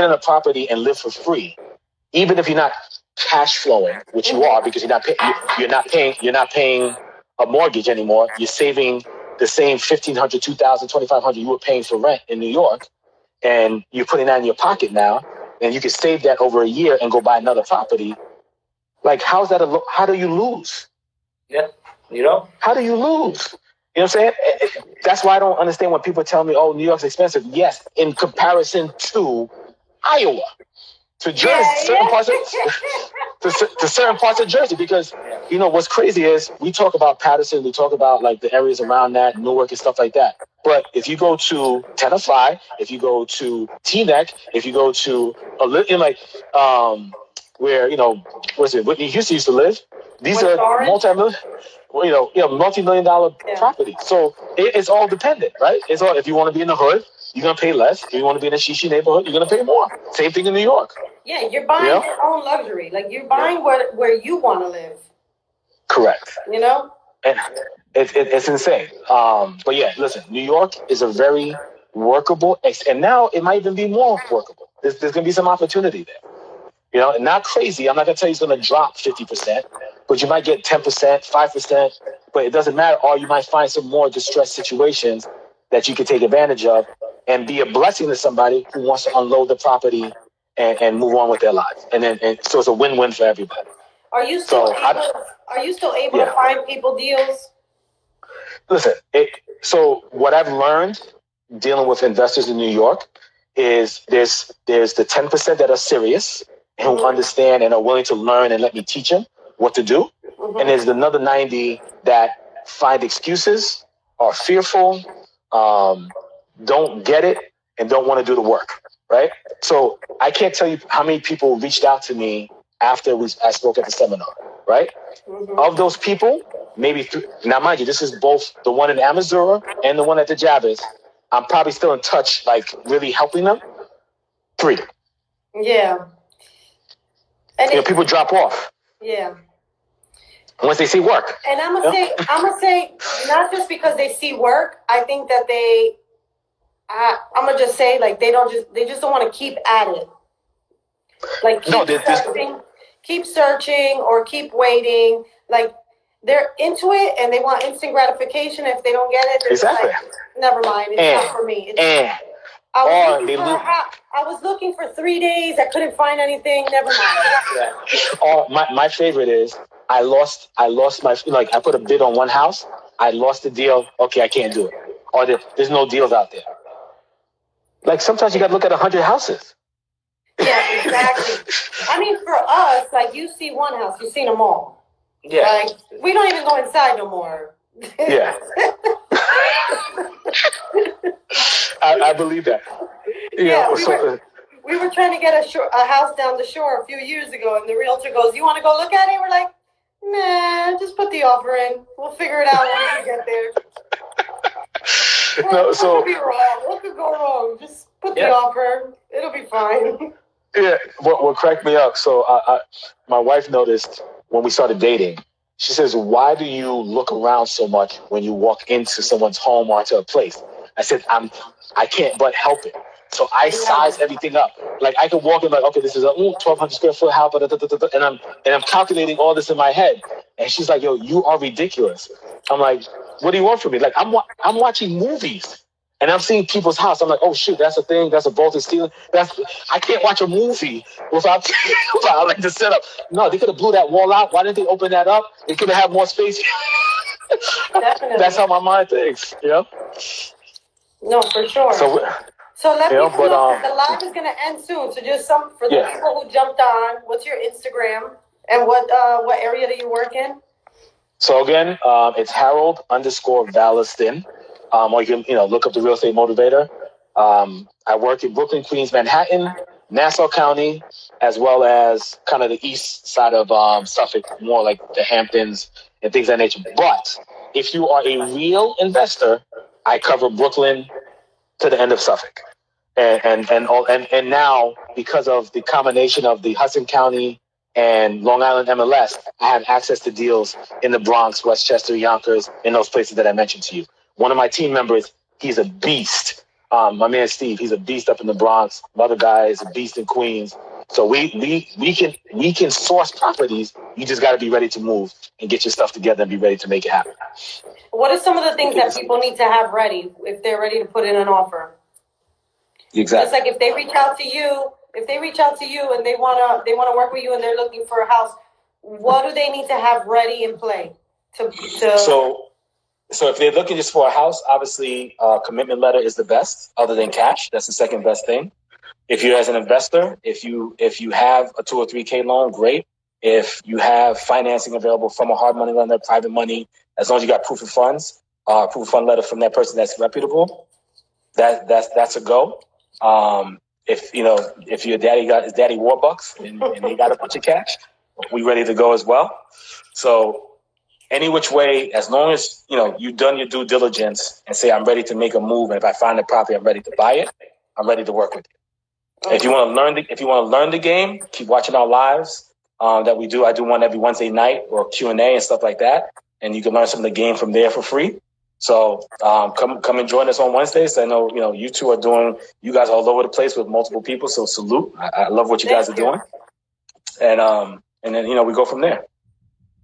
in a property and live for free, even if you're not cash flowing, which you are because you're not paying a mortgage anymore. You're saving the same $1,500, $2,000, $2,500 you were paying for rent in New York, and you're putting that in your pocket now, and you can save that over a year and go buy another property. Like, how do you lose? Yeah, how do you lose? You know what I'm saying? That's why I don't understand when people tell me, "Oh, New York's expensive." Yes, in comparison to Iowa, to Jersey, to certain parts of Jersey, because what's crazy is we talk about Patterson, we talk about like the areas around that, Newark and stuff like that. But if you go to Tenafly, if you go to Teaneck, if you go to where Whitney Houston used to live, these are multi-million-dollar properties. So it's all dependent, right? It's all, if you want to be in the hood, you're going to pay less. If you want to be in a shishi neighborhood, you're going to pay more. Same thing in New York. Yeah, you're buying your own luxury. Like, you're buying where you want to live. Correct. And it's insane. But yeah, listen, New York is a very workable, and now it might even be more workable. There's going to be some opportunity there. Not crazy. I'm not going to tell you it's going to drop 50%, but you might get 10%, 5%, but it doesn't matter. Or you might find some more distressed situations that you can take advantage of and be a blessing to somebody who wants to unload the property and move on with their lives. And so it's a win-win for everybody. Are you still able to find people deals? Listen, so what I've learned dealing with investors in New York is there's the 10% that are serious and who understand and are willing to learn and let me teach them what to do. Mm-hmm. And there's another 90 that find excuses, are fearful, don't get it, and don't want to do the work, right? So I can't tell you how many people reached out to me after I spoke at the seminar, right? Mm-hmm. Of those people, maybe now mind you, this is both the one in Amazura and the one at the Javits. I'm probably still in touch, like really helping them. 3. Yeah. And people drop off. Yeah. Once they see work. And I'm gonna say, not just because they see work. I think that I'm gonna just say, like, they just don't want to keep at it. Like, keep searching or keep waiting. Like, they're into it and they want instant gratification. If they don't get it, they're like, never mind. It's not for me. I was looking for 3 days. I couldn't find anything. Never mind. Or my favorite is I lost my, like, I put a bid on one house. I lost the deal. Okay, I can't do it. Or there's no deals out there. Like, sometimes you got to look at 100 houses. Yeah, exactly. I mean, for us, like, you see one house, you've seen them all. Yeah. Like, we don't even go inside no more. Yeah. I believe that. Yeah, we were trying to get a house down the shore a few years ago, and the realtor goes, "You want to go look at it?" We're like, "Nah, just put the offer in. We'll figure it out once we get there." What could be wrong? What could go wrong? Just put the offer. It'll be fine. Yeah, what cracked me up. So my wife noticed when we started dating. She says, "Why do you look around so much when you walk into someone's home or into a place?" I said, I can't but help it. So I size everything up. Like I could walk in like, okay, this is a 1,200 square foot house, and I'm calculating all this in my head. And she's like, "Yo, you are ridiculous." I'm like, "What do you want from me?" Like I'm watching movies. And I'm seeing people's house. I'm like, "Oh shoot, that's a thing. That's a vaulted ceiling. I can't watch a movie without like the setup." No, they could have blew that wall out. Why didn't they open that up? They could have had more space. Definitely. That's how my mind thinks. No, for sure. So let people know the live is going to end soon. So just for the people who jumped on, what's your Instagram and what area do you work in? So again, it's Harold_Valliston. Or you can look up the Real Estate Motivator. I work in Brooklyn, Queens, Manhattan, Nassau County, as well as kind of the east side of Suffolk, more like the Hamptons and things of that nature. But if you are a real investor, I cover Brooklyn to the end of Suffolk. And now, because of the combination of the Hudson County and Long Island MLS, I have access to deals in the Bronx, Westchester, Yonkers, in those places that I mentioned to you. One of my team members, he's a beast. My man Steve, he's a beast up in the Bronx. Another guy is a beast in Queens. So we can source properties. You just got to be ready to move and get your stuff together and be ready to make it happen. What are some of the things that people need to have ready if they're ready to put in an offer? Exactly. Just like if they reach out to you and they wanna work with you and they're looking for a house, what do they need to have ready in play? So if they're looking just for a house, obviously commitment letter is the best, other than cash. That's the second best thing. If you're as an investor, if you have a 2 or 3K loan, great. If you have financing available from a hard money lender, private money, as long as you got proof of funds, proof of fund letter from that person that's reputable, that's a go. If your daddy got his daddy Warbucks and he got a bunch of cash, we ready to go as well. So any which way, as long as you've done your due diligence and say I'm ready to make a move, and if I find a property, I'm ready to buy it. I'm ready to work with you. Okay. If you want to learn the game, keep watching our lives that we do. I do one every Wednesday night or Q&A and stuff like that, and you can learn some of the game from there for free. So come and join us on Wednesdays. I know you two you guys are all over the place with multiple people. So salute. I love what you guys are doing, and then we go from there.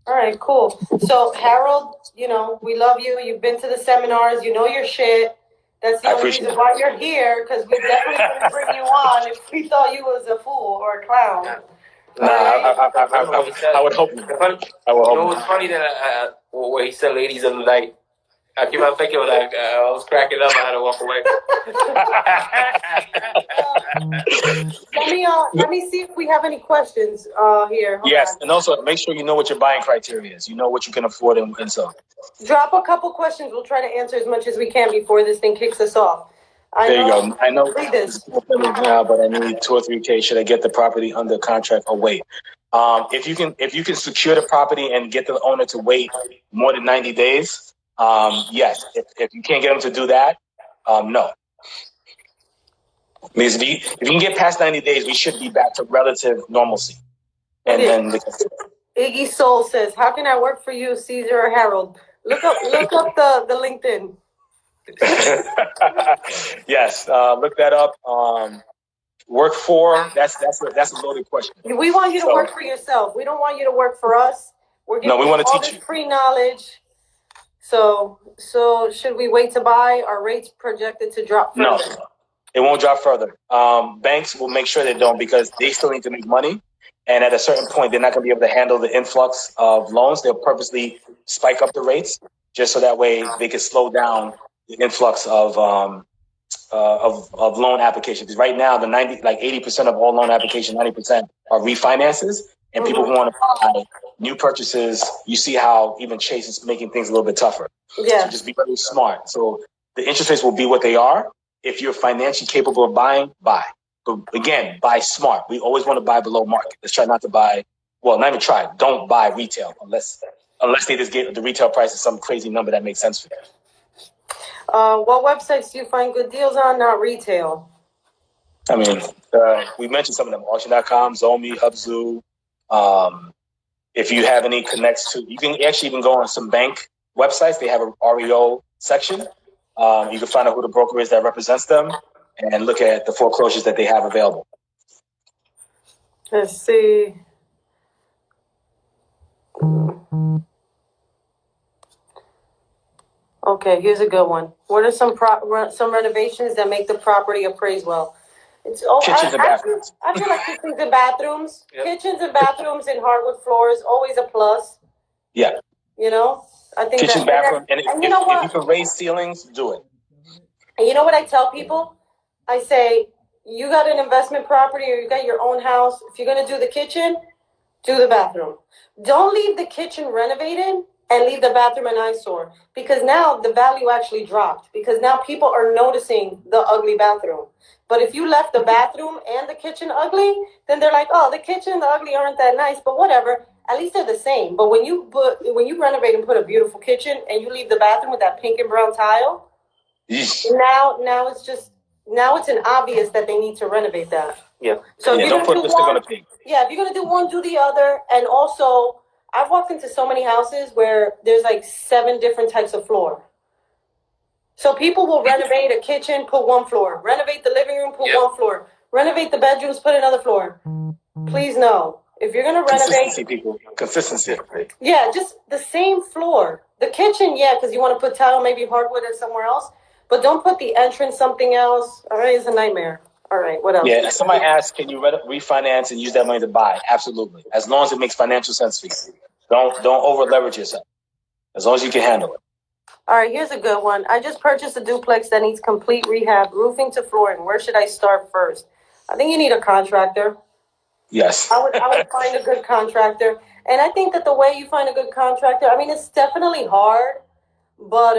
All right, cool. So Harold, we love you. You've been to the seminars. You know your shit. That's the only reason why you're here, because we definitely wouldn't bring you on if we thought you was a fool or a clown. Nah, I would hope. I would hope. It's funny that where he said ladies of the night. I keep on thinking I was cracking up. I had to walk away. Let me see if we have any questions here. Hold on. And also make sure you know what your buying criteria is. You know what you can afford and so. Drop a couple questions. We'll try to answer as much as we can before this thing kicks us off. There you go. I know read this now, but I need 2 or 3K. Should I get the property under contract or wait? If you can secure the property and get the owner to wait more than 90 days, yes. If you can't get them to do that, no. Because if you can get past 90 days, we should be back to relative normalcy. And then Iggy Soul says, "How can I work for you, Ceasar or Harold?" Look up the LinkedIn. Yes, look that up. Work for that's a loaded question. We want you to work for yourself. We don't want you to work for us. We're giving we want to all teach this you free knowledge. So should we wait to buy? Are rates projected to drop further? No, it won't drop further. Banks will make sure they don't, because they still need to make money. And at a certain point, they're not going to be able to handle the influx of loans. They'll purposely spike up the rates just so that way they can slow down the influx of loan applications. Because right now, 80% of all loan applications, 90% are refinances, and people who want to buy new purchases. You see how even Chase is making things a little bit tougher. Yeah. So just be very smart. So the interest rates will be what they are. If you're financially capable of buying, buy. But again, buy smart. We always want to buy below market. Let's try not to buy. Well, not even try. Don't buy retail unless they just get the retail price is some crazy number that makes sense for you. What websites do you find good deals on? Not retail. I mean, we mentioned some of them: auction.com, Zomi, Hubzu. If you have any connects to, you can actually even go on some bank websites. They have a REO section. You can find out who the broker is that represents them and look at the foreclosures that they have available. Let's see. Okay, here's a good one. What are some renovations that make the property appraise well? Kitchens and bathrooms. I feel like kitchens and bathrooms. Yep. Kitchens and bathrooms and hardwood floors, always a plus. Yeah. You know? I think kitchen, bathroom, and if you can raise ceilings, do it. And you know what I tell people? I say, you got an investment property or you got your own house. If you're going to do the kitchen, do the bathroom. Don't leave the kitchen renovated and leave the bathroom an eyesore, because now the value actually dropped, because now people are noticing the ugly bathroom. But if you left the bathroom and the kitchen ugly, then they're like, oh, the kitchen and the ugly aren't that nice, but whatever. At least they're the same. But when you renovate and put a beautiful kitchen and you leave the bathroom with that pink and brown tile, now it's an obvious that they need to renovate that. Yeah. So if you're gonna put do lipstick one, on a pink. Yeah, if you're gonna do one, do the other. And also, I've walked into so many houses where there's like 7 different types of floor. So people will renovate a kitchen, put one floor. Renovate the living room, put one floor. Renovate the bedrooms, put another floor. Please no. If you're gonna renovate, consistency. Yeah, just the same floor. The kitchen, yeah, because you want to put tile, maybe hardwood or somewhere else. But don't put the entrance something else. All right, it's a nightmare. All right, what else? Yeah, somebody asked, can you refinance and use that money to buy? Absolutely, as long as it makes financial sense for you. Don't over leverage yourself. As long as you can handle it. All right, here's a good one. I just purchased a duplex that needs complete rehab, roofing to flooring. Where should I start first? I think you need a contractor. Yes. I would find a good contractor. And I think that the way you find a good contractor, I mean, it's definitely hard, but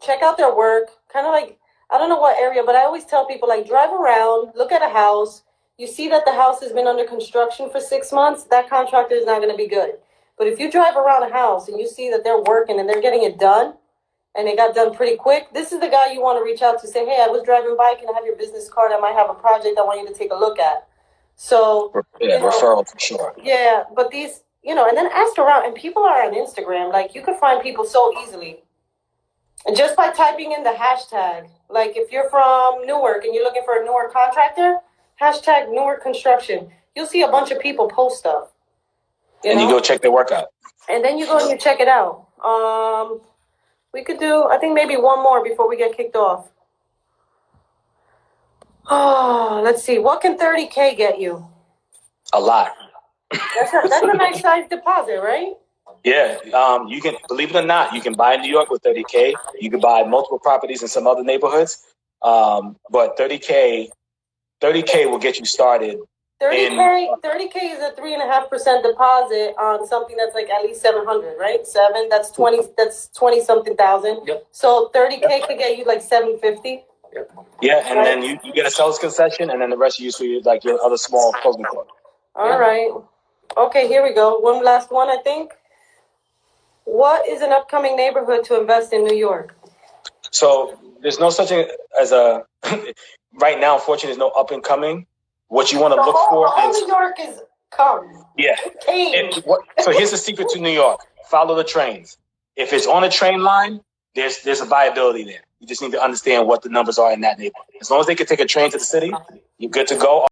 check out their work. Kind of like, I don't know what area, but I always tell people, like, drive around, look at a house. You see that the house has been under construction for 6 months, that contractor is not going to be good. But if you drive around a house and you see that they're working and they're getting it done, and it got done pretty quick, this is the guy you want to reach out to. Say, hey, I was driving by. Can I have your business card? I might have a project I want you to take a look at. So, referral for sure. Yeah, but these, and then ask around. And people are on Instagram. Like, you can find people so easily. And just by typing in the hashtag, like if you're from Newark and you're looking for a Newark contractor, hashtag Newark construction, you'll see a bunch of people post stuff. You go check their work out. And then you go and you check it out. We could do, I think, maybe one more before we get kicked off. Oh, let's see. What can 30K get you? A lot. That's a nice size deposit, right? Yeah. You can, believe it or not, you can buy in New York with 30K. You can buy multiple properties in some other neighborhoods. But 30K will get you started. 30K is a 3.5% deposit on something that's like at least 700, right? That's 20 something thousand. Yep. So 30K could get you like 750. Yep. Yeah, and then you get a seller's concession, and then the rest you use for your other small closing costs. All right. Okay, here we go. One last one, I think. What is an upcoming neighborhood to invest in New York? So there's no such thing as a right now. Unfortunately, there's no up and coming. What you want to look for is New York is come. Yeah. So here's the secret to New York: follow the trains. If it's on a train line, there's a viability there. You just need to understand what the numbers are in that neighborhood. As long as they can take a train to the city, you're good to go.